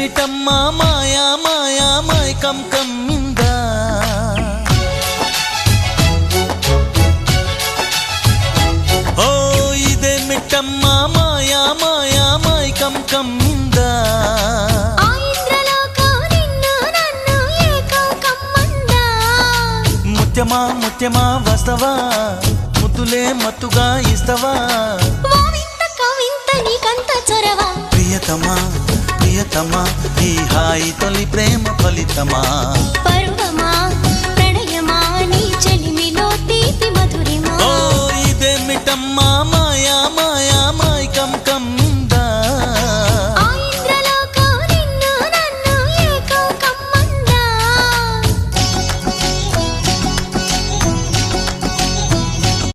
ఇదేమిటమ్మా మాయా మాయా మైకం కమ్మిందా ఓ ఇదేమిటమ్మా మాయా మాయా మైకం కమ్మిందా ముత్యమా ముత్యమా వస్తవా ముద్దులే మత్తుగా ఇస్తవా ప్రియతమా ప్రియతమా ఈ హాయి తొలి ప్రేమ ఫలితమా